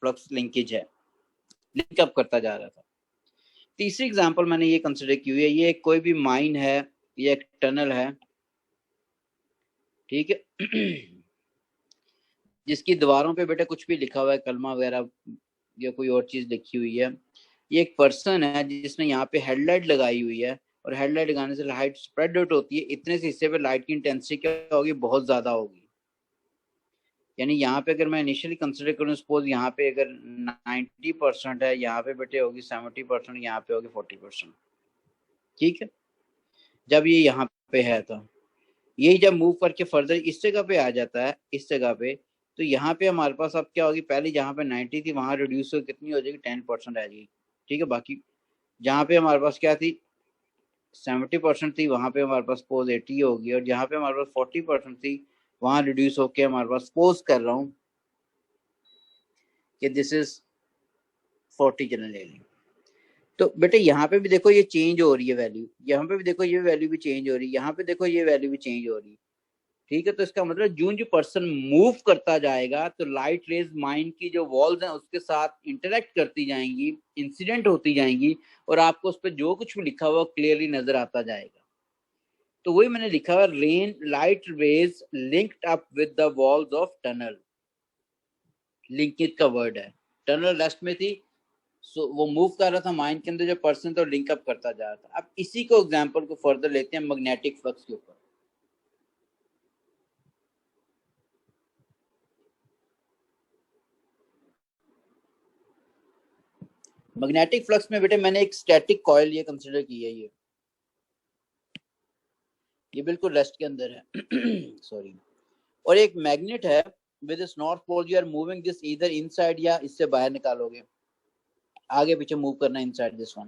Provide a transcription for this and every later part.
Flux linkage है, linkup करता जा रहा था। तीसरी एग्जांपल मैंने ये कंसिडर की हुई है, ये कोई भी माइन है, ये एक टनल है, ठीक है जिसकी दीवारों पे बेटा कुछ भी लिखा हुआ है, कलमा वगैरह या कोई और चीज लिखी हुई है। ये एक पर्सन है जिसने यहाँ पे हेडलाइट लगाई हुई है, और हेडलाइट लगाने से लाइट स्प्रेड आउट होती है, इतने से हिस्से पे लाइट की इंटेंसिटी क्या होगी, बहुत ज्यादा होगी। यानी यहाँ पे अगर मैं इनिशियली कंसिडर करूँ, सपोज यहाँ पे अगर 90% है, यहाँ पे बेटे होगी 70%, यहाँ पे होगी 40%, ठीक है। जब ये यहाँ पे है तो यही जब मूव करके फर्दर इस जगह पे आ जाता है, इस जगह पे, तो यहाँ पे हमारे पास अब क्या होगी, पहले जहाँ पे 90 थी वहां रिड्यूस हो कितनी हो जाएगी, 10% आ जाएगी, ठीक है। बाकी जहाँ पे हमारे पास क्या थी, 70% थी, वहां पे हमारे पास पोज 80 होगी, और जहाँ पे हमारे पास 40% थी वहां रिड्यूस होके हमारे पास, पोज कर रहा हूँ कि दिस इज 40 जनरल ले लें। तो बेटे यहाँ पे भी देखो ये चेंज हो रही है वैल्यू, यहाँ पे भी देखो ये वैल्यू भी चेंज हो रही है, यहाँ पे देखो ये वैल्यू भी चेंज हो रही है, ठीक है। तो इसका मतलब जो पर्सन मूव करता जाएगा तो लाइट रेज माइंड की जो वॉल्स हैं उसके साथ इंटरेक्ट करती जाएंगी, इंसिडेंट होती जाएंगी, और आपको उस पर जो कुछ भी लिखा हुआ क्लियरली नजर आता जाएगा। तो वही मैंने लिखा हुआ, rain light rays linked up with the walls of tunnel, linkage का वर्ड है, टनल रेस्ट में थी, सो वो मूव कर रहा था माइंड के अंदर जो पर्सन, तो लिंक अप करता जा रहा था। अब इसी को एग्जांपल को फर्दर लेते हैं मैग्नेटिक फ्लक्स के ऊपर। मैग्नेटिक फ्लक्स में बेटे मैंने एक स्टैटिक कॉइल ये कंसीडर की है, ये बिल्कुल रेस्ट के अंदर है सॉरी। और एक मैग्नेट है with its north pole, you are moving this इधर इनसाइड या इससे बाहर निकालोगे, आगे पीछे मूव करना इनसाइड दिस वन।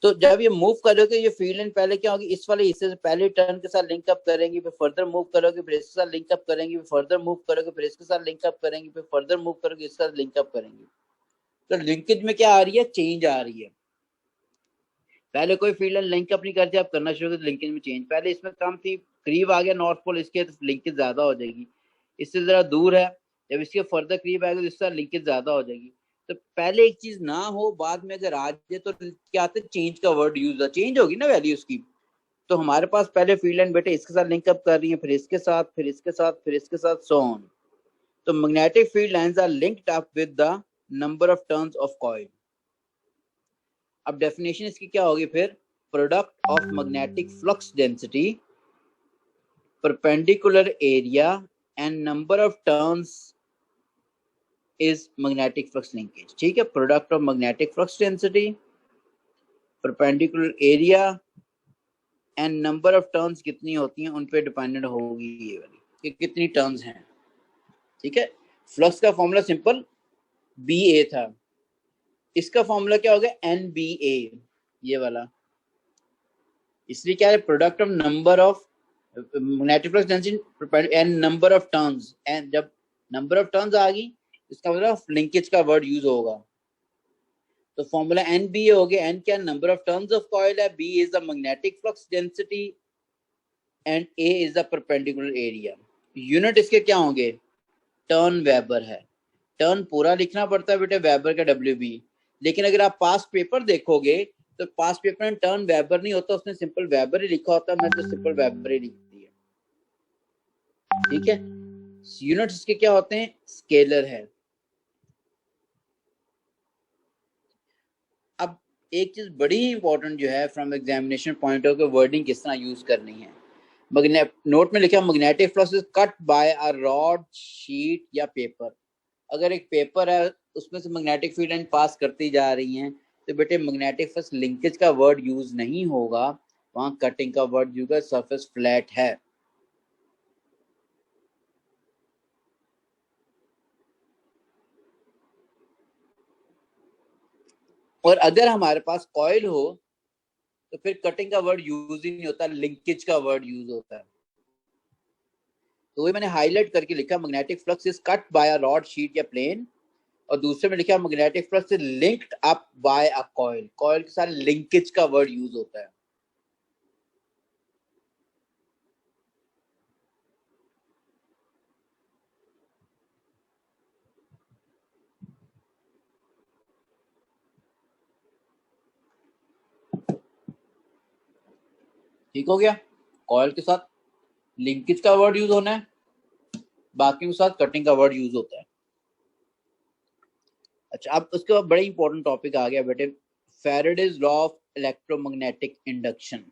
तो जब ये मूव करोगे ये फील्ड एंड पहले क्या होगी, इस वाले हिस्से से पहले टर्न के साथ लिंक अप करेंगे, फिर फर्दर मूव करोगे, फिर इसके साथ लिंक अप करेंगे, फिर फर्दर मूव करोगे, फिर इसके साथ लिंक अप करेंगे, फिर फर्दर मूव करोगे, इसके साथ लिंक अप करेंगे। तो लिंकेज में क्या आ रही है, चेंज आ रही है। पहले कोई फील्ड लिंक अप नहीं करती, आप करना शुरू कर लिंकेज में चेंज, पहले इसमें कम थी, करीब आ गया नॉर्थ पोल इसके, तो लिंकेज ज्यादा हो जाएगी। इससे जरा दूर है, जब इसके फर्दर करीब आएगा तो इससे लिंकेज ज्यादा हो जाएगी। तो पहले एक चीज ना हो, बाद में अगर आ जाए तो क्या आता है, चेंज का वर्ड यूज है, चेंज होगी ना वैल्यू उसकी। तो हमारे पास पहले फील्ड लाइन बेटे इसके साथ लिंक अप कर रही है, फिर इसके साथ, फिर इसके साथ, फिर इसके साथ, सो ऑन। तो magnetic field lines are linked up with the number of turns of coil. अब डेफिनेशन इसकी क्या होगी फिर, product of magnetic flux density, perpendicular area and number of turns is magnetic flux linkage, ठीक है। Product of magnetic flux density, perpendicular area and number of turns कितनी होती हैं उन पे डिपेंडेंट होगी ये वाली, कि कितनी टर्न्स हैं, ठीक है। फ्लक्स का फॉर्मूला सिंपल बी ए था, इसका फॉर्मूला क्या हो गया, एन बी ए, ये वाला। इसलिए क्या है, product of number of magnetic flux density and number of turns, and जब नंबर ऑफ टर्न्स आ गई इसका मतलब लिंकेज का वर्ड यूज होगा। तो फॉर्मूला एन बी ए हो गया, एन क्या, number of turns of coil है, B is the magnetic flux density and A is the perpendicular area. Unit इसके क्या होंगे, टर्न वेबर है, टर्न पूरा लिखना पड़ता है बेटे, वेबर का डब्ल्यू बी। लेकिन अगर आप पास्ट पेपर देखोगे तो पास्ट पेपर में टर्न वेबर नहीं होता, उसने सिंपल वेबर ही लिखा होता है, मैंने तो सिंपल वेबर ही लिख दिया, ठीक है। यूनिट इसके क्या होते हैं, स्केलर है। अब एक चीज बड़ी इंपॉर्टेंट जो है from examination point of view, wording किस तरह यूज करनी है। नोट में लिखा magnetic flux is cut by a rod, sheet या पेपर। अगर एक पेपर है उसमें से मैग्नेटिक फील्ड लाइन पास करती जा रही हैं, तो बेटे मैग्नेटिक फ्लक्स लिंकेज का वर्ड यूज नहीं होगा, वहां कटिंग का वर्ड यूज, सरफेस फ्लैट है। और अगर हमारे पास कॉइल हो तो फिर कटिंग का वर्ड यूज ही नहीं होता, लिंकेज का वर्ड यूज होता है। तो वही मैंने हाईलाइट करके लिखा, magnetic flux is cut by a rod, sheet या प्लेन। और दूसरे में लिखा magnetic flux is linked up by a coil, coil के साथ लिंकेज का वर्ड यूज होता है। ठीक हो गया। कॉइल के साथ लिंकेज का वर्ड यूज होना है, बाकी के साथ कटिंग का वर्ड यूज होता है। अच्छा, अब उसके बाद बड़ा इंपॉर्टेंट टॉपिक आ गया बेटे, Faraday's law of electromagnetic induction.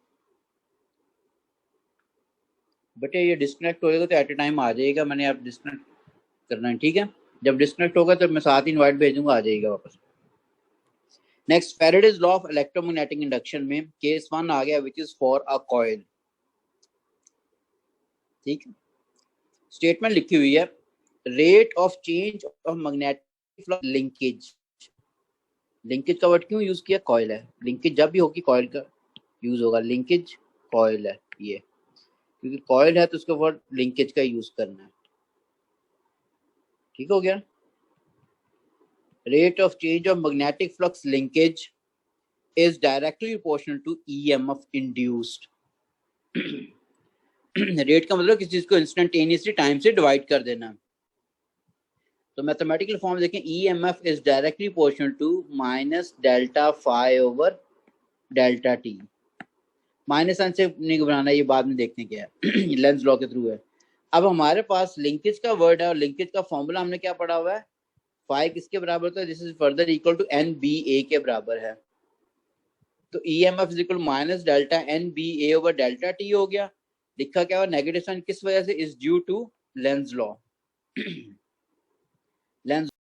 बेटे ये डिस्कनेक्ट होएगा तो एट ए टाइम आ जाइएगा, मैंने आप डिस्कनेक्ट करना है, ठीक है। जब डिस्कनेक्ट होगा तो मैं साथ ही इनवाइट भेजूंगा, आ जाइएगा वापस। Next, Faraday's law of electromagnetic induction में केस 1 आ गया, which is for a coil. ठीक है, स्टेटमेंट लिखी हुई है, rate of change of magnetic flux linkage. Linkage का वर्ड क्यों यूज किया, कॉइल है, लिंकेज जब भी होगी कॉइल का यूज होगा, लिंकेज कॉइल है ये, क्योंकि कॉइल है तो उसका वर्ड लिंकेज का यूज करना है। ठीक हो गया। Rate of change of magnetic flux linkage is directly proportional to EMF induced। Rate का मतलब किसी चीज को इंस्टेंटेनियसली टाइम से डिवाइड कर देना। तो मैथमेटिकल फॉर्म देखें, EMF is directly proportional to minus delta phi over delta T. Minus sign से नहीं घबराना, ये बाद में देखने क्या है, लेंस लॉ के थ्रू है। अब हमारे पास लिंकेज का वर्ड है और लिंकेज का फॉर्मूला हमने क्या पढ़ा हुआ है, फाई किसके बराबर होता है, this is further equal to NBA के बराबर है। तो EMF is equal minus delta NBA over delta T हो गया। लिखा क्या हुआ, नेगेटिव साइन किस वजह से, is due to Lenz law. Lens